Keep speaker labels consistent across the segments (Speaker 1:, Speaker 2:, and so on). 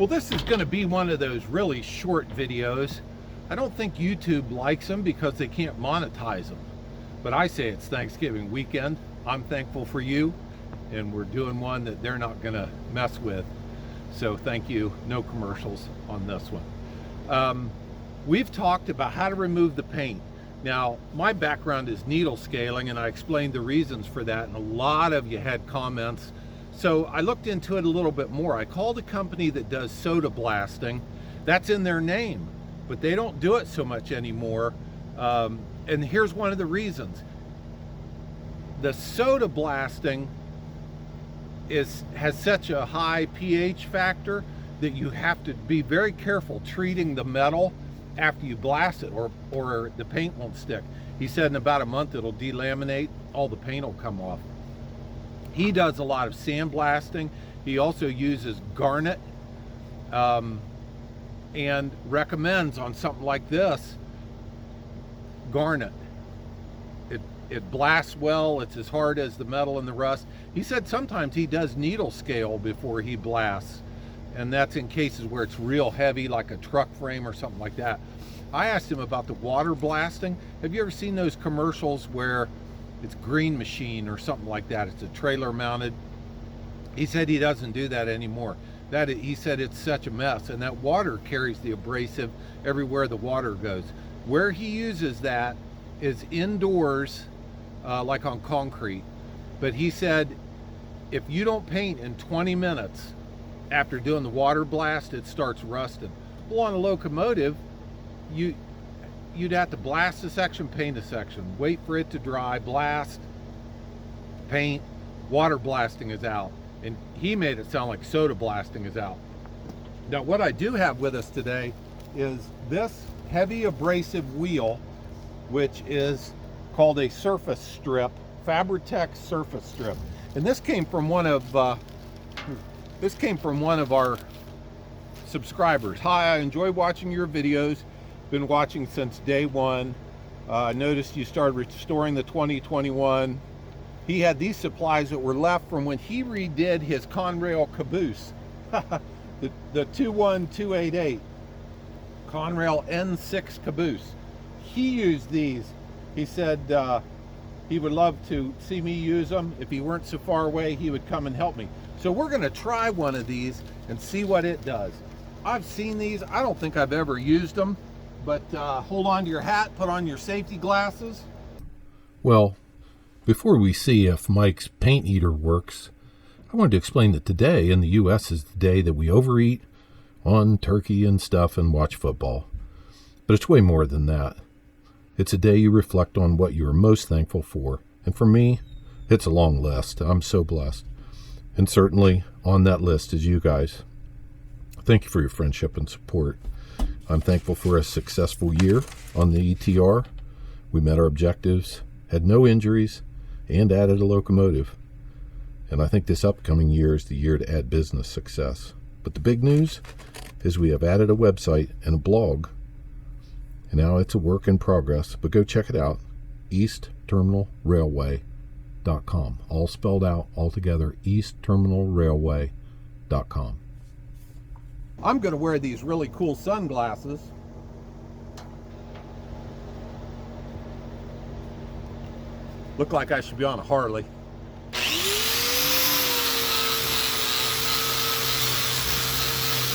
Speaker 1: Well, this is going to be one of those really short videos. I don't think YouTube likes them because they can't monetize them. But I say it's Thanksgiving weekend. I'm thankful for you, and we're doing one that they're not going to mess with. So thank you. No commercials on this one. We've talked about how to remove the paint. Now, my background is needle scaling, and I explained the reasons for that, and a lot of you had comments. So I looked into it a little bit more. I called a company that does soda blasting. That's in their name, but they don't do it so much anymore. And here's one of the reasons. The soda blasting has such a high pH factor that you have to be very careful treating the metal after you blast it, or the paint won't stick. He said in about a month it'll delaminate, all the paint will come off. He does a lot of sandblasting. He also uses garnet, and recommends on something like this, garnet. It blasts well, it's as hard as the metal and the rust. He said sometimes he does needle scale before he blasts, and that's in cases where it's real heavy, like a truck frame or something like that. I asked him about the water blasting. Have you ever seen those commercials where it's Green Machine or something like that? It's a trailer mounted. He said he doesn't do that anymore. He said it's such a mess, and that water carries the abrasive everywhere the water goes. Where he uses that is indoors, like on concrete. But he said if you don't paint in 20 minutes after doing the water blast, it starts rusting. Well, on a locomotive, you'd have to blast a section, paint a section, wait for it to dry, blast, paint. Water blasting is out, and he made it sound like soda blasting is out. Now, what I do have with us today is this heavy abrasive wheel, which is called a surface strip, Fabri-Tac surface strip. And this came from one of our subscribers. Hi, I enjoy watching your videos. Been watching since day one. I noticed you started restoring the 2021. He had these supplies that were left from when he redid his Conrail caboose, the 21288 Conrail N6 caboose. He used these. He said he would love to see me use them. If he weren't so far away, he would come and help me. So we're going to try one of these and see what it does. I've seen these. I don't think I've ever used them, but hold on to your hat, put on your safety glasses.
Speaker 2: Well, before we see if Mike's paint eater works, I wanted to explain that today in the U.S. is the day that we overeat on turkey and stuff and watch football. But it's way more than that. It's a day you reflect on what you are most thankful for. And for me, it's a long list. I'm so blessed. And certainly on that list is you guys. Thank you for your friendship and support. I'm thankful for a successful year on the ETR. We met our objectives, had no injuries, and added a locomotive. And I think this upcoming year is the year to add business success. But the big news is we have added a website and a blog. And now it's a work in progress, but go check it out, eastterminalrailway.com. All spelled out, all together, eastterminalrailway.com.
Speaker 1: I'm going to wear these really cool sunglasses. Look like I should be on a Harley.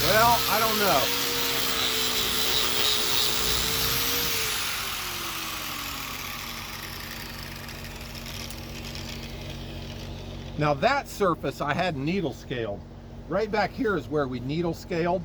Speaker 1: Well, I don't know. Now that surface I had needle scaled. Right back here is where we needle scaled.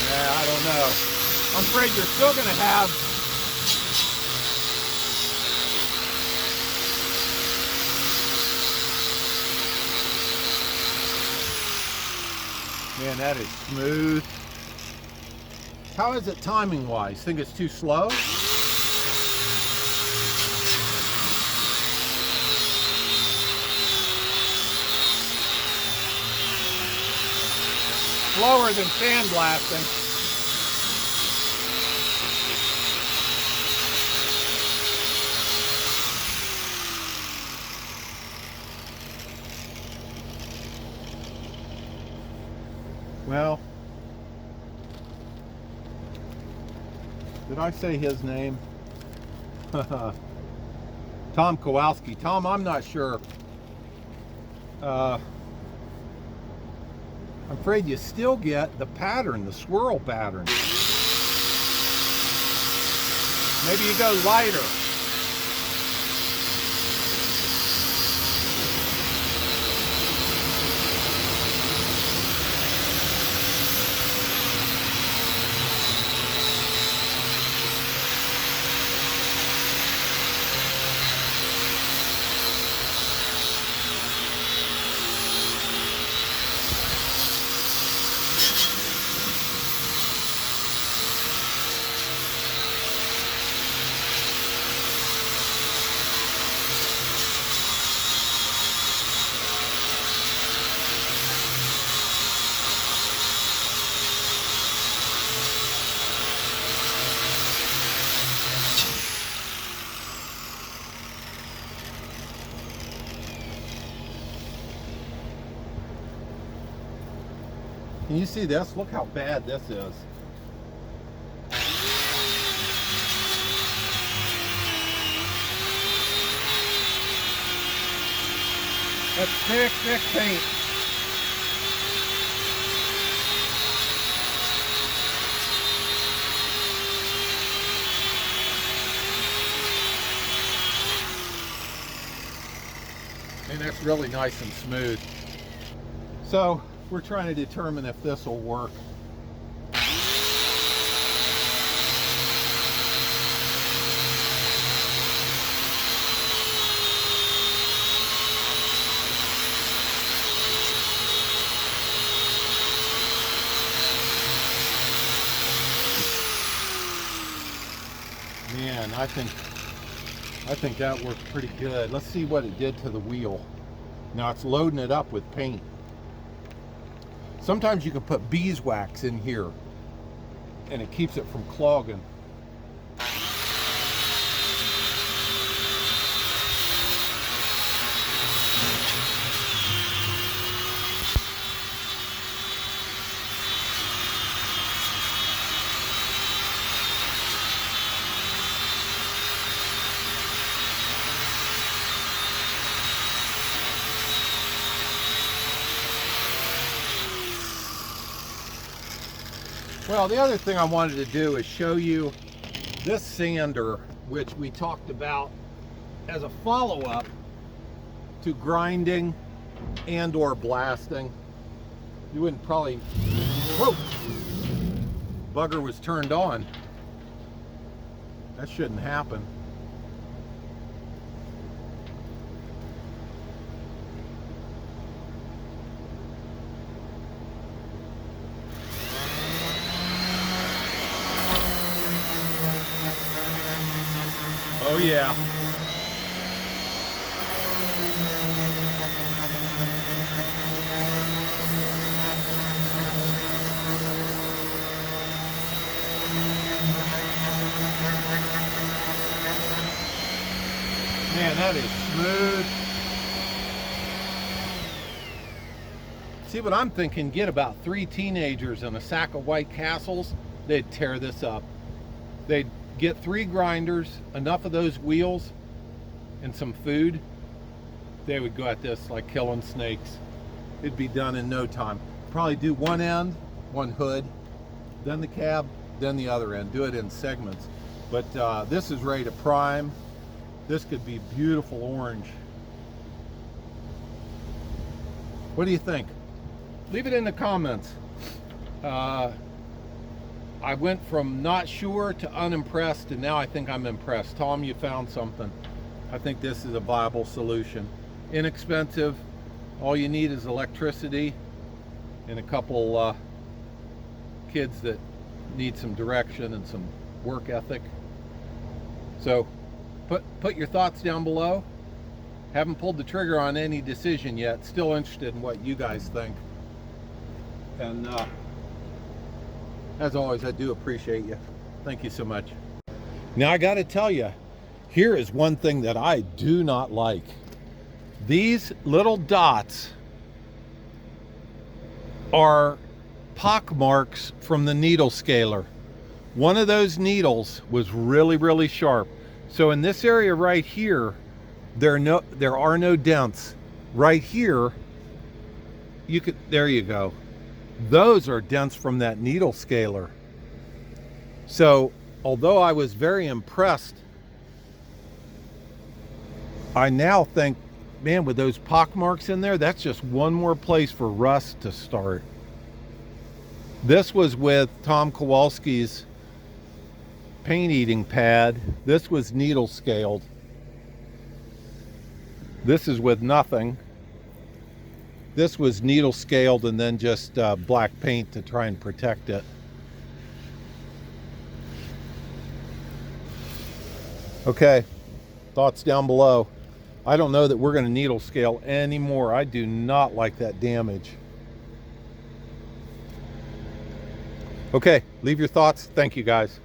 Speaker 1: Yeah, I don't know. I'm afraid you're still going to have man, that is smooth. How is it timing wise? Think it's too slow? Slower than sandblasting. Well, did I say his name? Tom Kowalski. Tom, I'm not sure. I'm afraid you still get the pattern, the swirl pattern. Maybe you go lighter. Can you see this? Look how bad this is. That's thick, thick paint. And that's really nice and smooth. So we're trying to determine if this will work. Man, I think that worked pretty good. Let's see what it did to the wheel. Now it's loading it up with paint. Sometimes you can put beeswax in here and it keeps it from clogging. Well, the other thing I wanted to do is show you this sander, which we talked about as a follow-up to grinding and or blasting. You wouldn't probably, whoa, bugger was turned on. That shouldn't happen. Oh yeah. Man, that is smooth. See what I'm thinking, get about 3 teenagers and a sack of White Castles, they'd tear this up. They'd get 3 grinders, enough of those wheels, and some food. They would go at this like killing snakes. It'd be done in no time. Probably do one end, one hood, then the cab, then the other end. Do it in segments. But this is ready to prime. This could be beautiful orange. What do you think? Leave it in the comments. I went from not sure to unimpressed, and now I think I'm impressed. Tom, you found something. I think this is a viable solution. Inexpensive. All you need is electricity and a couple kids that need some direction and some work ethic. So put your thoughts down below. Haven't pulled the trigger on any decision yet. Still interested in what you guys think. And as always, I do appreciate you. Thank you so much. Now I got to tell you, here is one thing that I do not like. These little dots are pock marks from the needle scaler. One of those needles was really, really sharp. So in this area right here, there are no dents. Right here, there you go. Those are dents from that needle scaler. So although I was very impressed, I now think, man, with those pock marks in there, that's just one more place for rust to start. This was with Tom Kowalski's paint eating pad. This was needle scaled. This is with nothing. This was needle scaled and then just black paint to try and protect it. Okay, thoughts down below. I don't know that we're going to needle scale anymore. I do not like that damage. Okay, leave your thoughts. Thank you guys.